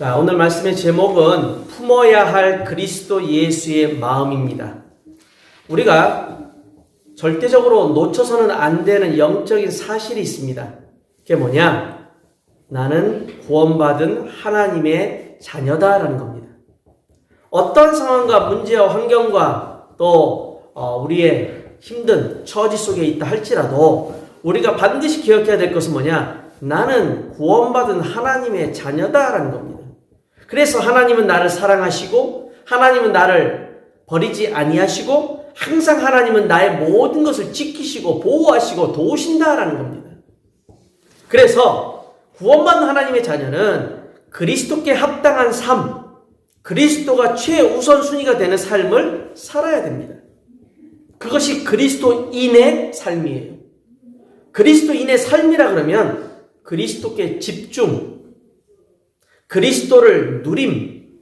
자, 오늘 말씀의 제목은 품어야 할 그리스도 예수의 마음입니다. 우리가 절대적으로 놓쳐서는 안 되는 영적인 사실이 있습니다. 그게 뭐냐? 나는 구원받은 하나님의 자녀다라는 겁니다. 어떤 상황과 문제와 환경과 또 우리의 힘든 처지 속에 있다 할지라도 우리가 반드시 기억해야 될 것은 뭐냐? 나는 구원받은 하나님의 자녀다라는 겁니다. 그래서 하나님은 나를 사랑하시고 하나님은 나를 버리지 아니하시고 항상 하나님은 나의 모든 것을 지키시고 보호하시고 도우신다라는 겁니다. 그래서 구원받은 하나님의 자녀는 그리스도께 합당한 삶, 그리스도가 최우선순위가 되는 삶을 살아야 됩니다. 그것이 그리스도인의 삶이에요. 그리스도인의 삶이라 그러면 그리스도께 집중, 그리스도를 누림,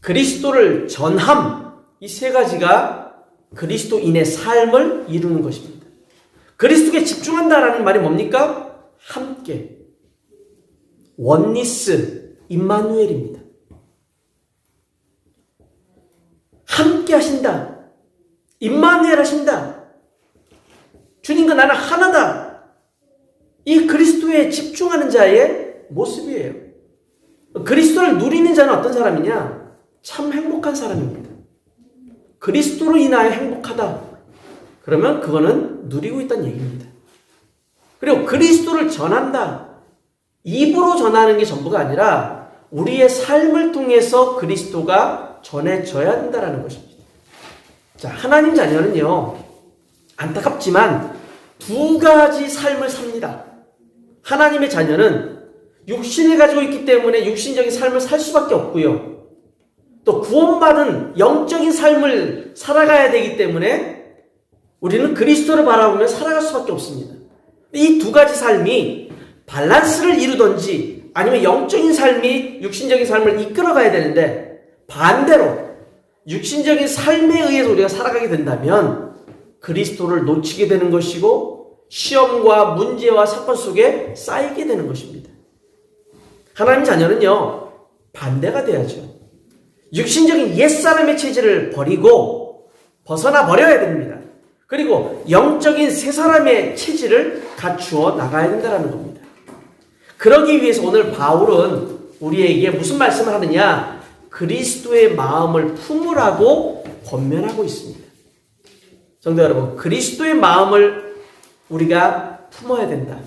그리스도를 전함, 이 세 가지가 그리스도인의 삶을 이루는 것입니다. 그리스도께 집중한다라는 말이 뭡니까? 함께, 원니스, 임마누엘입니다. 함께 하신다. 임마누엘 하신다. 주님과 나는 하나다. 이 그리스도에 집중하는 자의 모습이에요. 그리스도를 누리는 자는 어떤 사람이냐? 참 행복한 사람입니다. 그리스도로 인하여 행복하다. 그러면 그거는 누리고 있다는 얘기입니다. 그리고 그리스도를 전한다. 입으로 전하는 게 전부가 아니라 우리의 삶을 통해서 그리스도가 전해져야 된다는 것입니다. 자, 하나님 자녀는요, 안타깝지만 두 가지 삶을 삽니다. 하나님의 자녀는 육신을 가지고 있기 때문에 육신적인 삶을 살 수밖에 없고요. 또 구원받은 영적인 삶을 살아가야 되기 때문에 우리는 그리스도를 바라보며 살아갈 수밖에 없습니다. 이 두 가지 삶이 밸런스를 이루든지 아니면 영적인 삶이 육신적인 삶을 이끌어가야 되는데 반대로 육신적인 삶에 의해서 우리가 살아가게 된다면 그리스도를 놓치게 되는 것이고 시험과 문제와 사건 속에 쌓이게 되는 것입니다. 하나님 자녀는요, 반대가 돼야죠. 육신적인 옛사람의 체질을 버리고 벗어나 버려야 됩니다. 그리고 영적인 새 사람의 체질을 갖추어 나가야 된다는 겁니다. 그러기 위해서 오늘 바울은 우리에게 무슨 말씀을 하느냐? 그리스도의 마음을 품으라고 권면하고 있습니다. 성도 여러분, 그리스도의 마음을 우리가 품어야 된다.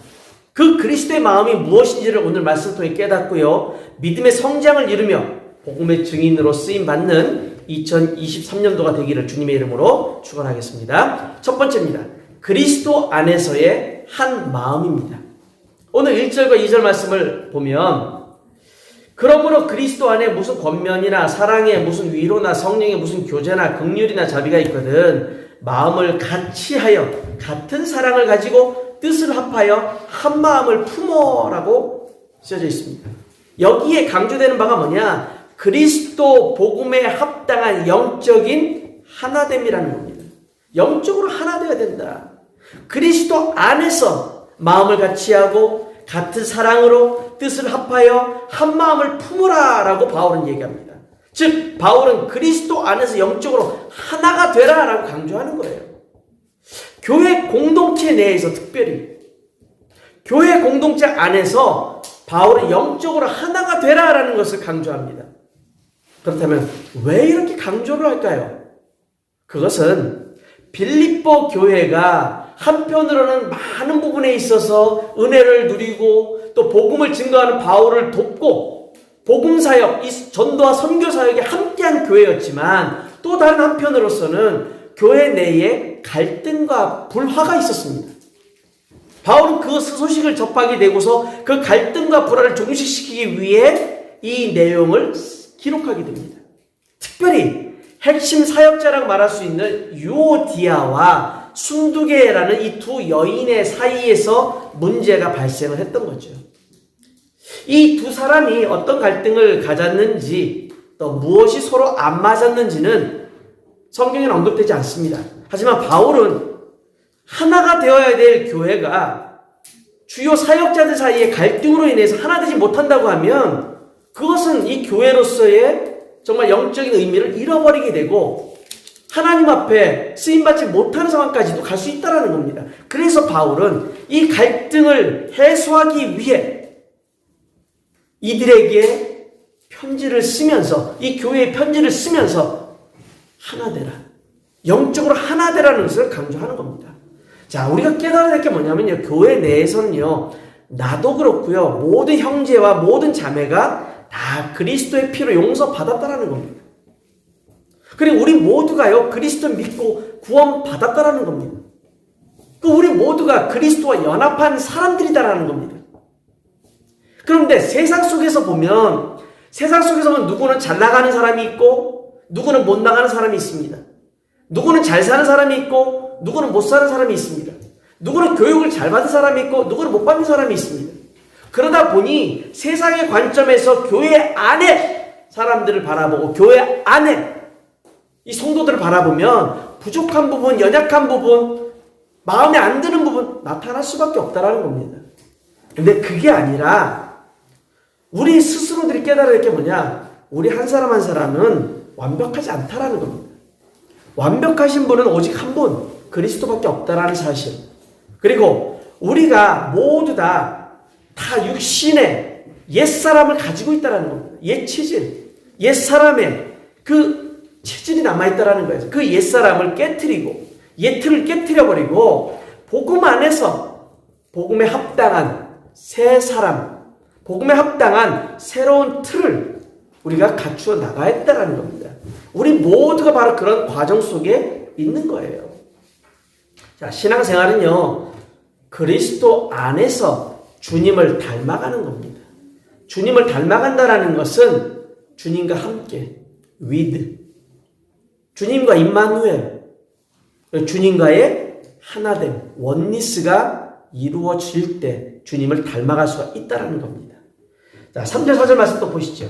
그 그리스도의 마음이 무엇인지를 오늘 말씀을 통해 깨닫고요, 믿음의 성장을 이루며 복음의 증인으로 쓰임받는 2023년도가 되기를 주님의 이름으로 축원하겠습니다. 첫 번째입니다. 그리스도 안에서의 한 마음입니다. 오늘 1절과 2절 말씀을 보면 그러므로 그리스도 안에 무슨 권면이나 사랑에 무슨 위로나 성령의 무슨 교제나 긍휼이나 자비가 있거든 마음을 같이 하여 같은 사랑을 가지고 뜻을 합하여 한 마음을 품어라고 쓰여져 있습니다. 여기에 강조되는 바가 뭐냐? 그리스도 복음에 합당한 영적인 하나됨이라는 겁니다. 영적으로 하나 되어야 된다. 그리스도 안에서 마음을 같이 하고 같은 사랑으로 뜻을 합하여 한 마음을 품으라라고 바울은 얘기합니다. 즉 바울은 그리스도 안에서 영적으로 하나가 되라라고 강조하는 거예요. 교회 공동체 내에서 특별히 교회 공동체 안에서 바울은 영적으로 하나가 되라라는 것을 강조합니다. 그렇다면 왜 이렇게 강조를 할까요? 그것은 빌립보 교회가 한편으로는 많은 부분에 있어서 은혜를 누리고 또 복음을 증거하는 바울을 돕고 복음사역, 이 전도와 선교사역에 함께한 교회였지만 또 다른 한편으로서는 교회 내에 갈등과 불화가 있었습니다. 바울은 그 소식을 접하게 되고서 그 갈등과 불화를 종식시키기 위해 이 내용을 기록하게 됩니다. 특별히 핵심 사역자라고 말할 수 있는 유오디아와 순두계라는 이 두 여인의 사이에서 문제가 발생을 했던 거죠. 이 두 사람이 어떤 갈등을 가졌는지 또 무엇이 서로 안 맞았는지는 성경에는 언급되지 않습니다. 하지만 바울은 하나가 되어야 될 교회가 주요 사역자들 사이의 갈등으로 인해서 하나 되지 못한다고 하면 그것은 이 교회로서의 정말 영적인 의미를 잃어버리게 되고 하나님 앞에 쓰임받지 못하는 상황까지도 갈 수 있다는 겁니다. 그래서 바울은 이 갈등을 해소하기 위해 이들에게 편지를 쓰면서, 이 교회의 편지를 쓰면서 하나 되라, 영적으로 하나 되라는 것을 강조하는 겁니다. 자, 우리가 깨달아야 될 게 뭐냐면요, 교회 내에서는요, 나도 그렇고요, 모든 형제와 모든 자매가 다 그리스도의 피로 용서받았다라는 겁니다. 그리고 우리 모두가요, 그리스도 믿고 구원받았다라는 겁니다. 우리 모두가 그리스도와 연합한 사람들이다라는 겁니다. 그런데 세상 속에서 보면, 누구는 잘 나가는 사람이 있고 누구는 못 나가는 사람이 있습니다. 누구는 잘 사는 사람이 있고 누구는 못 사는 사람이 있습니다. 누구는 교육을 잘 받은 사람이 있고 누구는 못 받는 사람이 있습니다. 그러다 보니 세상의 관점에서 교회 안에 사람들을 바라보고 교회 안에 이 성도들을 바라보면 부족한 부분, 연약한 부분, 마음에 안 드는 부분 나타날 수밖에 없다라는 겁니다. 근데 그게 아니라 우리 스스로들이 깨달아야 할 게 뭐냐? 우리 한 사람 한 사람은 완벽하지 않다라는 겁니다. 완벽하신 분은 오직 한 분, 그리스도밖에 없다라는 사실. 그리고 우리가 모두 다 육신의 옛사람을 가지고 있다는 겁니다. 옛 체질, 옛사람의 그 체질이 남아있다는 거예요. 그 옛사람을 깨트리고, 옛틀을 깨트려버리고, 복음 안에서 복음에 합당한 새 사람, 복음에 합당한 새로운 틀을 우리가 갖추어 나가야 했다는 겁니다. 우리 모두가 바로 그런 과정 속에 있는 거예요. 자, 신앙생활은요, 그리스도 안에서 주님을 닮아가는 겁니다. 주님을 닮아간다는 것은 주님과 함께, with, 주님과 임마누엘, 주님과의 하나됨, 원리스가 이루어질 때 주님을 닮아갈 수가 있다는 겁니다. 자, 3절 4절 말씀 또 보시죠.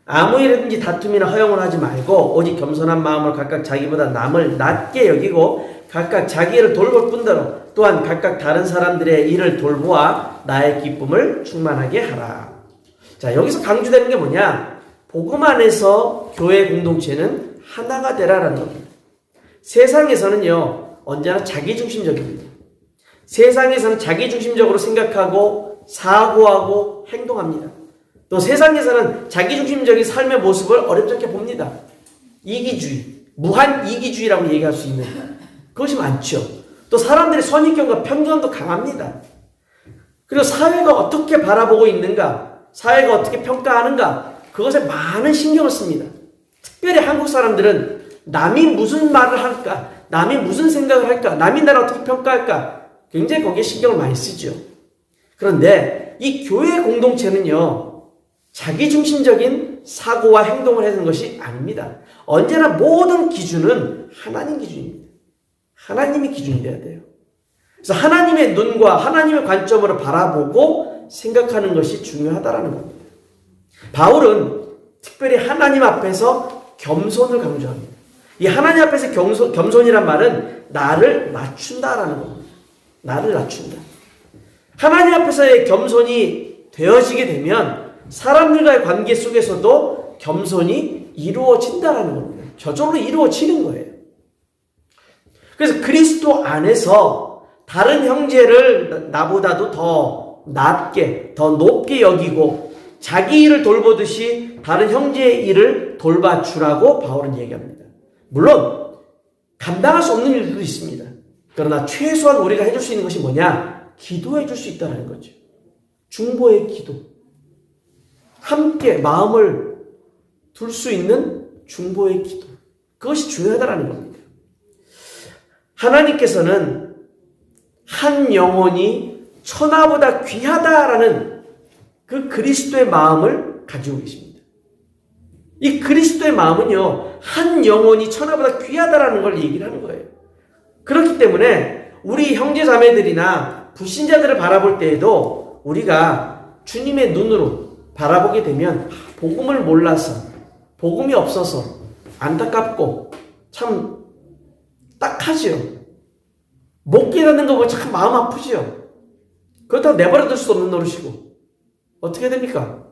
아무 일이든지 다툼이나 허용을 하지 말고 오직 겸손한 마음으로 각각 자기보다 남을 낮게 여기고 각각 자기 일을 돌볼 뿐더러 또한 각각 다른 사람들의 일을 돌보아 나의 기쁨을 충만하게 하라. 자, 여기서 강조되는 게 뭐냐? 복음 안에서 교회 공동체는 하나가 되라라는 겁니다. 세상에서는요, 언제나 자기중심적입니다. 세상에서는 자기중심적으로 생각하고 사고하고 행동합니다. 또 세상에서는 자기중심적인 삶의 모습을 어렵지 않게 봅니다. 이기주의, 무한 이기주의라고 얘기할 수 있는 그것이 많죠. 또 사람들의 선입견과 편견도 강합니다. 그리고 사회가 어떻게 바라보고 있는가, 사회가 어떻게 평가하는가, 그것에 많은 신경을 씁니다. 특별히 한국 사람들은 남이 무슨 말을 할까, 남이 무슨 생각을 할까, 남이 나를 어떻게 평가할까, 굉장히 거기에 신경을 많이 쓰죠. 그런데 이 교회 공동체는요, 자기중심적인 사고와 행동을 하는 것이 아닙니다. 언제나 모든 기준은 하나님 기준입니다. 하나님이 기준이 돼야 돼요. 그래서 하나님의 눈과 하나님의 관점으로 바라보고 생각하는 것이 중요하다는 겁니다. 바울은 특별히 하나님 앞에서 겸손을 강조합니다. 이 하나님 앞에서 겸손이란 말은 나를 낮춘다라는 겁니다. 나를 낮춘다. 하나님 앞에서의 겸손이 되어지게 되면 사람들과의 관계 속에서도 겸손이 이루어진다라는 겁니다. 저절로 이루어지는 거예요. 그래서 그리스도 안에서 다른 형제를 나보다도 더 낮게, 더 높게 여기고 자기 일을 돌보듯이 다른 형제의 일을 돌봐주라고 바울은 얘기합니다. 물론 감당할 수 없는 일들도 있습니다. 그러나 최소한 우리가 해줄 수 있는 것이 뭐냐? 기도해 줄 수 있다는 거죠. 중보의 기도. 함께 마음을 둘 수 있는 중보의 기도. 그것이 중요하다는 겁니다. 하나님께서는 한 영혼이 천하보다 귀하다라는 그 그리스도의 마음을 가지고 계십니다. 이 그리스도의 마음은요, 한 영혼이 천하보다 귀하다라는 걸 얘기를 하는 거예요. 그렇기 때문에 우리 형제자매들이나 불신자들을 바라볼 때에도 우리가 주님의 눈으로 바라보게 되면 복음을 몰라서, 복음이 없어서 안타깝고 참 딱하지요. 못 깨닫는 거 보면 참 마음 아프지요. 그렇다고 내버려 둘 수 없는 노릇이고 어떻게 됩니까?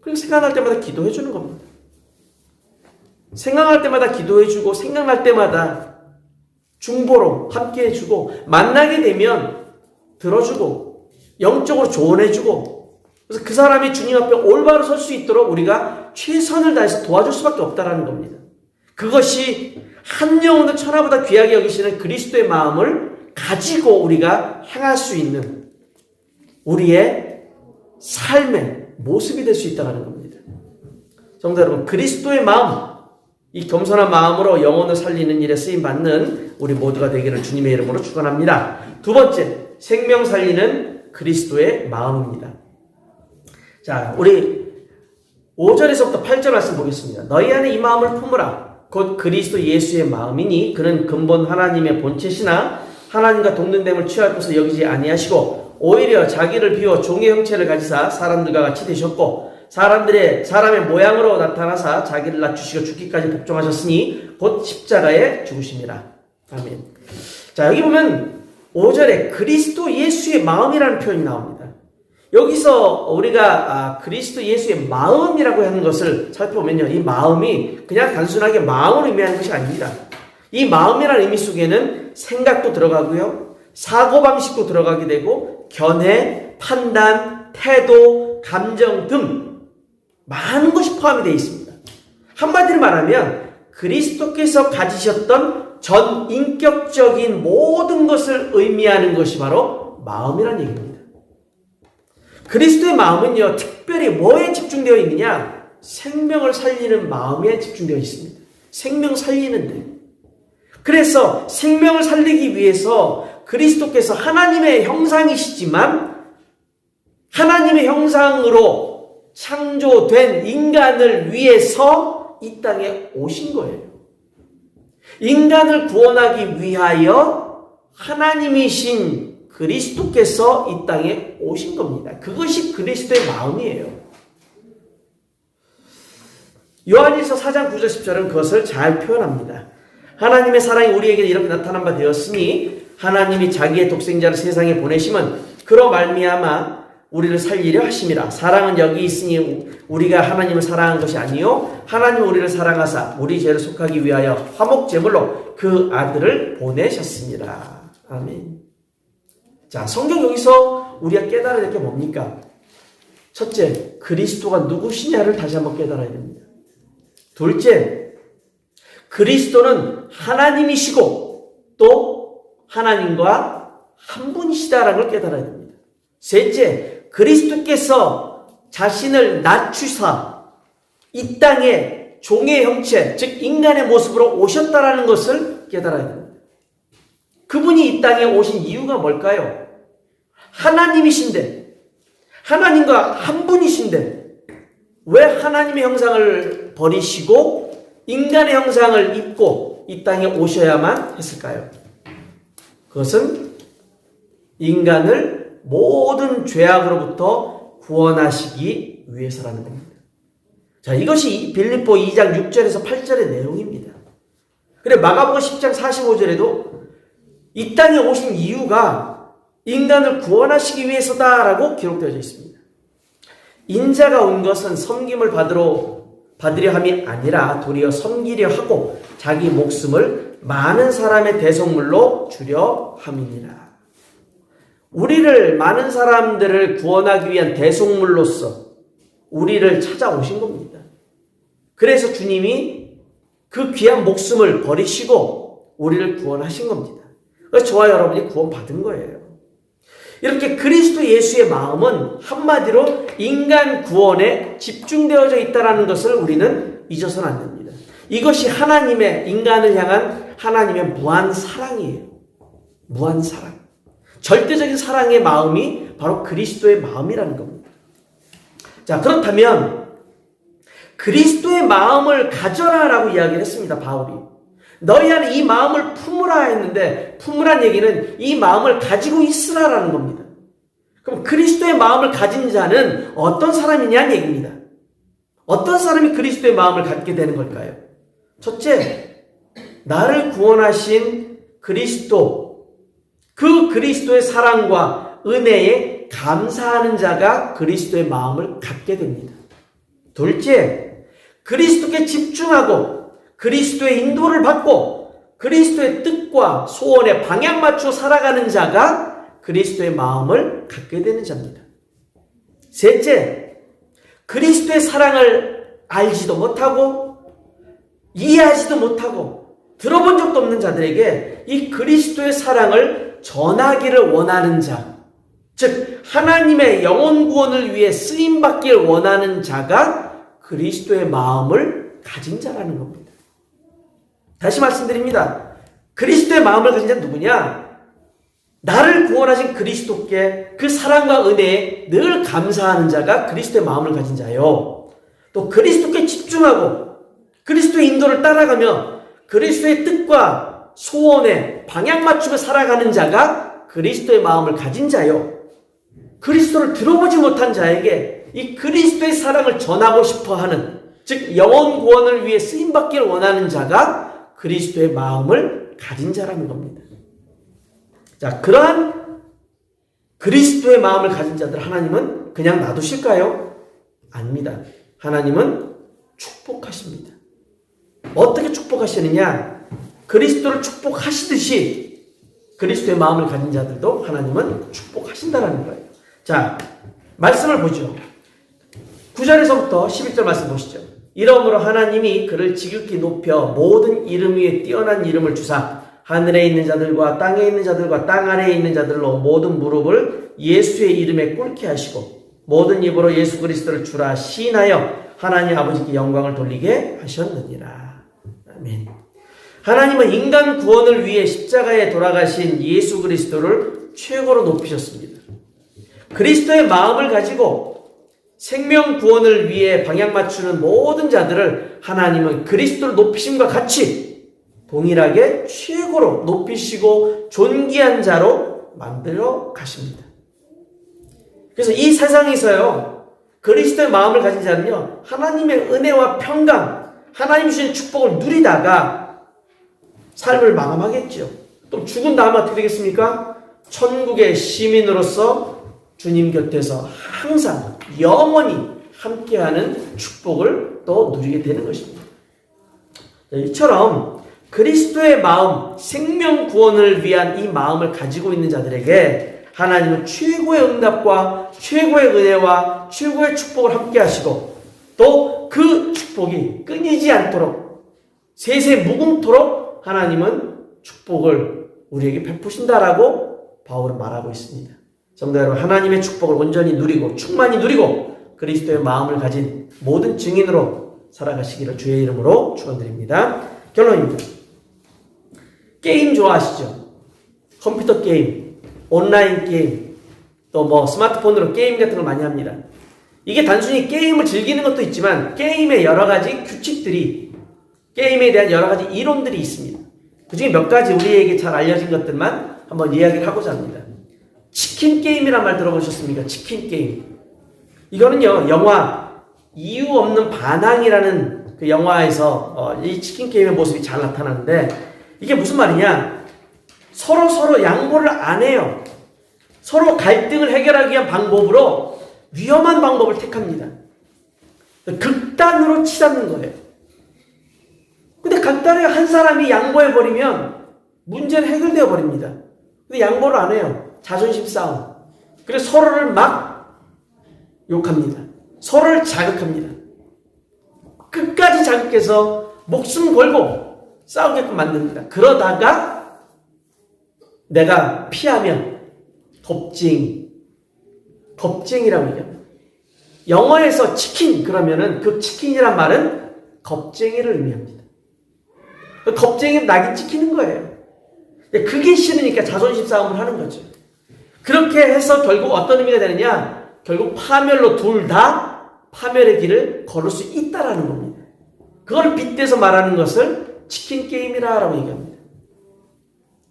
그리고 생각날 때마다 기도해 주는 겁니다. 생각날 때마다 기도해 주고 생각날 때마다 중보로 함께 해주고 만나게 되면 들어주고 영적으로 조언해주고 그래서 그 사람이 주님 앞에 올바로 설 수 있도록 우리가 최선을 다해서 도와줄 수밖에 없다는 겁니다. 그것이 한 영혼을 천하보다 귀하게 여기시는 그리스도의 마음을 가지고 우리가 행할 수 있는 우리의 삶의 모습이 될 수 있다는 겁니다. 성도 여러분, 그리스도의 마음, 이 겸손한 마음으로 영혼을 살리는 일에 쓰임받는 우리 모두가 되기를 주님의 이름으로 축원합니다. 두 번째, 생명 살리는 그리스도의 마음입니다. 자, 우리 5절에서부터 8절 말씀 보겠습니다. 너희 안에 이 마음을 품으라. 곧 그리스도 예수의 마음이니 그는 근본 하나님의 본체시나 하나님과 동등됨을 취할 것을 여기지 아니하시고 오히려 자기를 비워 종의 형체를 가지사 사람들과 같이 되셨고 사람의 모양으로 나타나사 자기를 낮추시고 죽기까지 복종하셨으니 곧 십자가에 죽으심이라. 아멘. 자, 여기 보면 5절에 그리스도 예수의 마음이라는 표현이 나옵니다. 여기서 우리가 그리스도 예수의 마음이라고 하는 것을 살펴보면요, 이 마음이 그냥 단순하게 마음을 의미하는 것이 아닙니다. 이 마음이라는 의미 속에는 생각도 들어가고요, 사고방식도 들어가게 되고 견해, 판단, 태도, 감정 등 많은 것이 포함이 되어 있습니다. 한마디로 말하면 그리스도께서 가지셨던 전 인격적인 모든 것을 의미하는 것이 바로 마음이라는 얘기입니다. 그리스도의 마음은요, 특별히 뭐에 집중되어 있느냐? 생명을 살리는 마음에 집중되어 있습니다. 생명 살리는데. 그래서 생명을 살리기 위해서 그리스도께서 하나님의 형상이시지만 하나님의 형상으로 창조된 인간을 위해서 이 땅에 오신 거예요. 인간을 구원하기 위하여 하나님이신 그리스도께서 이 땅에 오신 겁니다. 그것이 그리스도의 마음이에요. 요한일서 4장 9절 10절은 그것을 잘 표현합니다. 하나님의 사랑이 우리에게 이렇게 나타난 바 되었으니 하나님이 자기의 독생자를 세상에 보내심은 그로 말미암아 우리를 살리려 하심이라. 사랑은 여기 있으니 우리가 하나님을 사랑한 것이 아니요 하나님 우리를 사랑하사 우리 죄를 속하기 위하여 화목 제물로 그 아들을 보내셨습니다. 아멘. 자, 성경 여기서 우리가 깨달아야 될 게 뭡니까? 첫째, 그리스도가 누구시냐를 다시 한번 깨달아야 됩니다. 둘째, 그리스도는 하나님이시고 또 하나님과 한 분이시다라는 걸 깨달아야 됩니다. 셋째, 그리스도께서 자신을 낮추사 이 땅에 종의 형체, 즉 인간의 모습으로 오셨다라는 것을 깨달아야 됩니다. 그분이 이 땅에 오신 이유가 뭘까요? 하나님이신데, 하나님과 한 분이신데 왜 하나님의 형상을 버리시고 인간의 형상을 입고 이 땅에 오셔야만 했을까요? 그것은 인간을 모든 죄악으로부터 구원하시기 위해서라는 겁니다. 자, 이것이 빌립보 2장 6절에서 8절의 내용입니다. 그래, 마가복음 10장 45절에도 이 땅에 오신 이유가 인간을 구원하시기 위해서다라고 기록되어 있습니다. 인자가 온 것은 섬김을 받으려 함이 아니라 도리어 섬기려 하고 자기 목숨을 많은 사람의 대속물로 주려 함이니라. 우리를, 많은 사람들을 구원하기 위한 대속물로서 우리를 찾아오신 겁니다. 그래서 주님이 그 귀한 목숨을 버리시고 우리를 구원하신 겁니다. 그래서 저와 여러분이 구원받은 거예요. 이렇게 그리스도 예수의 마음은 한마디로 인간 구원에 집중되어져 있다는 것을 우리는 잊어서는 안 됩니다. 이것이 하나님의, 인간을 향한 하나님의 무한 사랑이에요. 무한 사랑. 절대적인 사랑의 마음이 바로 그리스도의 마음이라는 겁니다. 자, 그렇다면 그리스도의 마음을 가져라라고 이야기를 했습니다, 바울이. 너희 안에 이 마음을 품으라 했는데, 품으란 얘기는 이 마음을 가지고 있으라라는 겁니다. 그럼 그리스도의 마음을 가진 자는 어떤 사람이냐는 얘기입니다. 어떤 사람이 그리스도의 마음을 갖게 되는 걸까요? 첫째, 나를 구원하신 그리스도, 그 그리스도의 사랑과 은혜에 감사하는 자가 그리스도의 마음을 갖게 됩니다. 둘째, 그리스도께 집중하고 그리스도의 인도를 받고 그리스도의 뜻과 소원에 방향 맞춰 살아가는 자가 그리스도의 마음을 갖게 되는 자입니다. 셋째, 그리스도의 사랑을 알지도 못하고 이해하지도 못하고 들어본 적도 없는 자들에게 이 그리스도의 사랑을 전하기를 원하는 자, 즉 하나님의 영혼 구원을 위해 쓰임받기를 원하는 자가 그리스도의 마음을 가진 자라는 겁니다. 다시 말씀드립니다. 그리스도의 마음을 가진 자는 누구냐? 나를 구원하신 그리스도께 그 사랑과 은혜에 늘 감사하는 자가 그리스도의 마음을 가진 자요. 또 그리스도께 집중하고 그리스도의 인도를 따라가며 그리스도의 뜻과 소원에 방향 맞추며 살아가는 자가 그리스도의 마음을 가진 자요. 그리스도를 들어보지 못한 자에게 이 그리스도의 사랑을 전하고 싶어하는, 즉 영혼 구원을 위해 쓰임받기를 원하는 자가 그리스도의 마음을 가진 자라는 겁니다. 자, 그러한 그리스도의 마음을 가진 자들 하나님은 그냥 놔두실까요? 아닙니다. 하나님은 축복하십니다. 어떻게 축복하시느냐? 그리스도를 축복하시듯이 그리스도의 마음을 가진 자들도 하나님은 축복하신다는 거예요. 자, 말씀을 보죠. 9절에서부터 11절 말씀 보시죠. 이러므로 하나님이 그를 지극히 높여 모든 이름 위에 뛰어난 이름을 주사 하늘에 있는 자들과 땅에 있는 자들과 땅 아래에 있는 자들로 모든 무릎을 예수의 이름에 꿇게 하시고 모든 입으로 예수 그리스도를 주라 시인하여 하나님 아버지께 영광을 돌리게 하셨느니라. 아멘. 하나님은 인간 구원을 위해 십자가에 돌아가신 예수 그리스도를 최고로 높이셨습니다. 그리스도의 마음을 가지고 생명 구원을 위해 방향 맞추는 모든 자들을 하나님은 그리스도를 높이심과 같이 동일하게 최고로 높이시고 존귀한 자로 만들어 가십니다. 그래서 이 세상에서요, 그리스도의 마음을 가진 자는요, 하나님의 은혜와 평강, 하나님 주신 축복을 누리다가 삶을 마감하겠죠. 또 죽은 다음에 어떻게 되겠습니까? 천국의 시민으로서 주님 곁에서 항상 영원히 함께하는 축복을 또 누리게 되는 것입니다. 이처럼 그리스도의 마음, 생명 구원을 위한 이 마음을 가지고 있는 자들에게 하나님은 최고의 응답과 최고의 은혜와 최고의 축복을 함께 하시고 또 그 축복이 끊이지 않도록 세세 무궁토록 하나님은 축복을 우리에게 베푸신다라고 바울은 말하고 있습니다. 성도 여러분, 하나님의 축복을 온전히 누리고 충만히 누리고 그리스도의 마음을 가진 모든 증인으로 살아가시기를 주의 이름으로 축원드립니다. 결론입니다. 게임 좋아하시죠? 컴퓨터 게임, 온라인 게임, 또 스마트폰으로 게임 같은 걸 많이 합니다. 이게 단순히 게임을 즐기는 것도 있지만 게임의 여러 가지 규칙들이, 게임에 대한 여러 가지 이론들이 있습니다. 그 중에 몇 가지 우리에게 잘 알려진 것들만 한번 이야기를 하고자 합니다. 치킨 게임이란 말 들어보셨습니까? 치킨 게임. 이거는요, 영화 이유 없는 반항이라는 그 영화에서 이 치킨 게임의 모습이 잘 나타나는데, 이게 무슨 말이냐? 서로 양보를 안 해요. 서로 갈등을 해결하기 위한 방법으로 위험한 방법을 택합니다. 극단으로 치닫는 거예요. 근데 극단에 한 사람이 양보해버리면 문제는 해결되어 버립니다. 근데 양보를 안 해요. 자존심 싸움. 그래서 서로를 막 욕합니다. 서로를 자극합니다. 끝까지 자극해서 목숨 걸고 싸우게끔 만듭니다. 그러다가 내가 피하면 겁쟁이라고 얘기합니다. 영어에서 치킨 그러면은 그 치킨이란 말은 겁쟁이를 의미합니다. 겁쟁이는 낙인 찍히는 거예요. 그게 싫으니까 자존심 싸움을 하는 거죠. 그렇게 해서 결국 어떤 의미가 되느냐? 결국 파멸로 둘 다 파멸의 길을 걸을 수 있다라는 겁니다. 그걸 빗대서 말하는 것을 치킨 게임이라고 얘기합니다.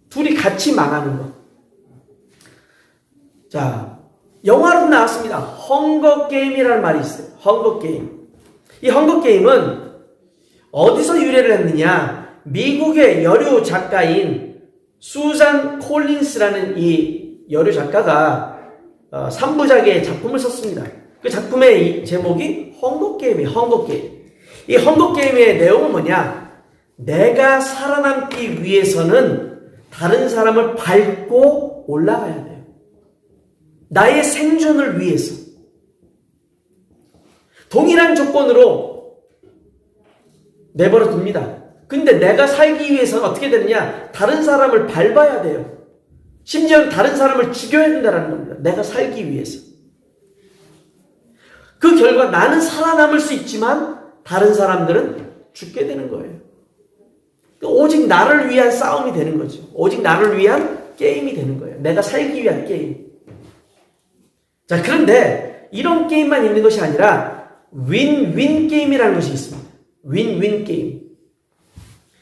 둘이 같이 망하는 것. 자, 영화로도 나왔습니다. 헝거 게임이라는 말이 있어요. 헝거 게임. 이 헝거 게임은 어디서 유래를 했느냐? 미국의 여류 작가인 수잔 콜린스라는 이 여류 작가가 3부작의 작품을 썼습니다. 그 작품의 제목이 헝거게임이에요. 헝거게임. 이 헝거게임의 내용은 뭐냐? 내가 살아남기 위해서는 다른 사람을 밟고 올라가야 돼요. 나의 생존을 위해서. 동일한 조건으로 내버려 둡니다. 근데 내가 살기 위해서는 어떻게 되느냐? 다른 사람을 밟아야 돼요. 심지어는 다른 사람을 죽여야 된다는 겁니다. 내가 살기 위해서. 그 결과 나는 살아남을 수 있지만 다른 사람들은 죽게 되는 거예요. 오직 나를 위한 싸움이 되는 거죠. 오직 나를 위한 게임이 되는 거예요. 내가 살기 위한 게임. 자, 그런데 이런 게임만 있는 것이 아니라 윈윈 게임이라는 것이 있습니다. 윈윈 게임.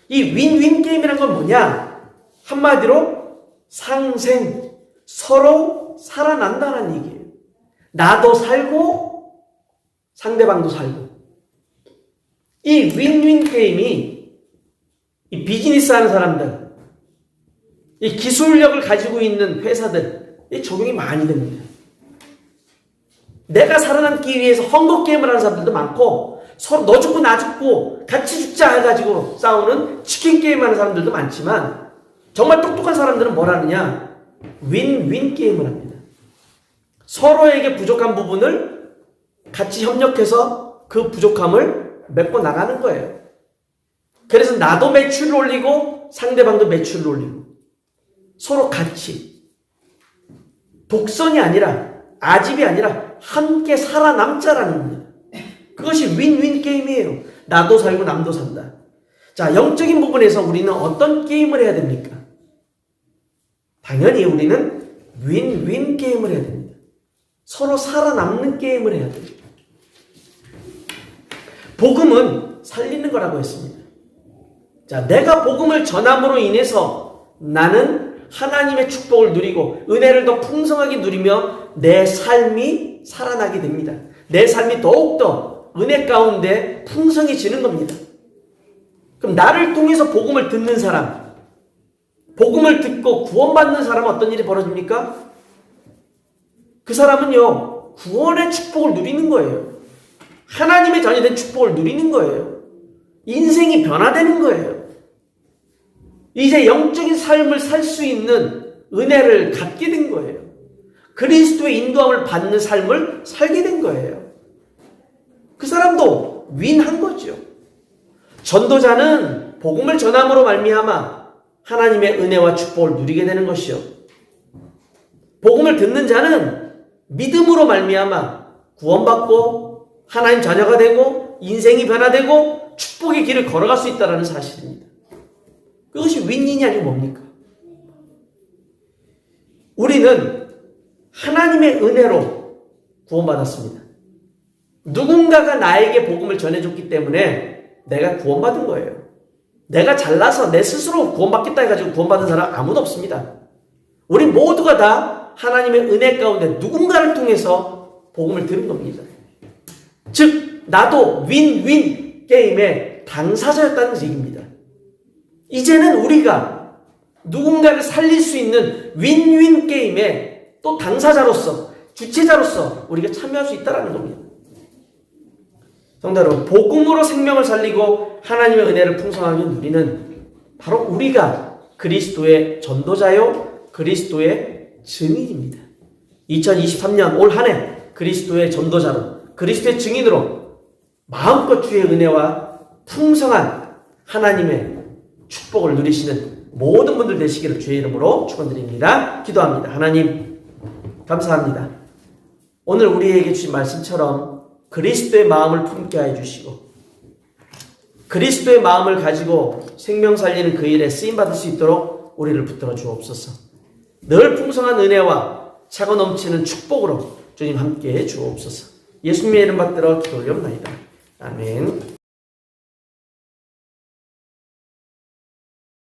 이 윈윈 게임이란 건 뭐냐? 한마디로 상생, 서로 살아난다는 얘기예요. 나도 살고 상대방도 살고. 이 윈윈 게임이 이 비즈니스 하는 사람들, 이 기술력을 가지고 있는 회사들이 적용이 많이 됩니다. 내가 살아남기 위해서 헝거게임을 하는 사람들도 많고, 서로 너 죽고 나 죽고 같이 죽자 해가지고 싸우는 치킨 게임 하는 사람들도 많지만, 정말 똑똑한 사람들은 뭘 하느냐? 윈윈 게임을 합니다. 서로에게 부족한 부분을 같이 협력해서 그 부족함을 메꿔 나가는 거예요. 그래서 나도 매출을 올리고 상대방도 매출을 올리고 서로 같이 독선이 아니라 아집이 아니라 함께 살아남자라는 겁니다. 그것이 윈윈 게임이에요. 나도 살고 남도 산다. 자, 영적인 부분에서 우리는 어떤 게임을 해야 됩니까? 당연히 우리는 윈윈 게임을 해야 됩니다. 서로 살아남는 게임을 해야 됩니다. 복음은 살리는 거라고 했습니다. 자, 내가 복음을 전함으로 인해서 나는 하나님의 축복을 누리고 은혜를 더 풍성하게 누리며 내 삶이 살아나게 됩니다. 내 삶이 더욱더 은혜 가운데 풍성해지는 겁니다. 그럼 나를 통해서 복음을 듣는 사람, 복음을 듣고 구원받는 사람은 어떤 일이 벌어집니까? 그 사람은요, 구원의 축복을 누리는 거예요. 하나님의 자녀된 축복을 누리는 거예요. 인생이 변화되는 거예요. 이제 영적인 삶을 살 수 있는 은혜를 갖게 된 거예요. 그리스도의 인도함을 받는 삶을 살게 된 거예요. 그 사람도 윈한 거죠. 전도자는 복음을 전함으로 말미암아 하나님의 은혜와 축복을 누리게 되는 것이요. 복음을 듣는 자는 믿음으로 말미암아 구원받고 하나님 자녀가 되고 인생이 변화되고 축복의 길을 걸어갈 수 있다는 사실입니다. 그것이 윈윈이 아니고 뭡니까? 우리는 하나님의 은혜로 구원받았습니다. 누군가가 나에게 복음을 전해줬기 때문에 내가 구원받은 거예요. 내가 잘나서 내 스스로 구원받겠다 해가지고 구원받은 사람 아무도 없습니다. 우리 모두가 다 하나님의 은혜 가운데 누군가를 통해서 복음을 들은 겁니다. 즉 나도 윈윈 게임의 당사자였다는 얘기입니다. 이제는 우리가 누군가를 살릴 수 있는 윈윈 게임의 또 당사자로서 주체자로서 우리가 참여할 수 있다는 겁니다. 성도 여러분, 복음으로 생명을 살리고 하나님의 은혜를 풍성하게 누리는 바로 우리가 그리스도의 전도자요 그리스도의 증인입니다. 2023년 올 한 해 그리스도의 전도자로 그리스도의 증인으로 마음껏 주의 은혜와 풍성한 하나님의 축복을 누리시는 모든 분들 되시기를 주의 이름으로 축원드립니다. 기도합니다. 하나님 감사합니다. 오늘 우리에게 주신 말씀처럼 그리스도의 마음을 품게 하여 주시고 그리스도의 마음을 가지고 생명 살리는 그 일에 쓰임받을 수 있도록 우리를 붙들어 주옵소서. 늘 풍성한 은혜와 차고 넘치는 축복으로 주님 함께해 주옵소서. 예수님의 이름 받들어 기도 올려옵나이다. 아멘.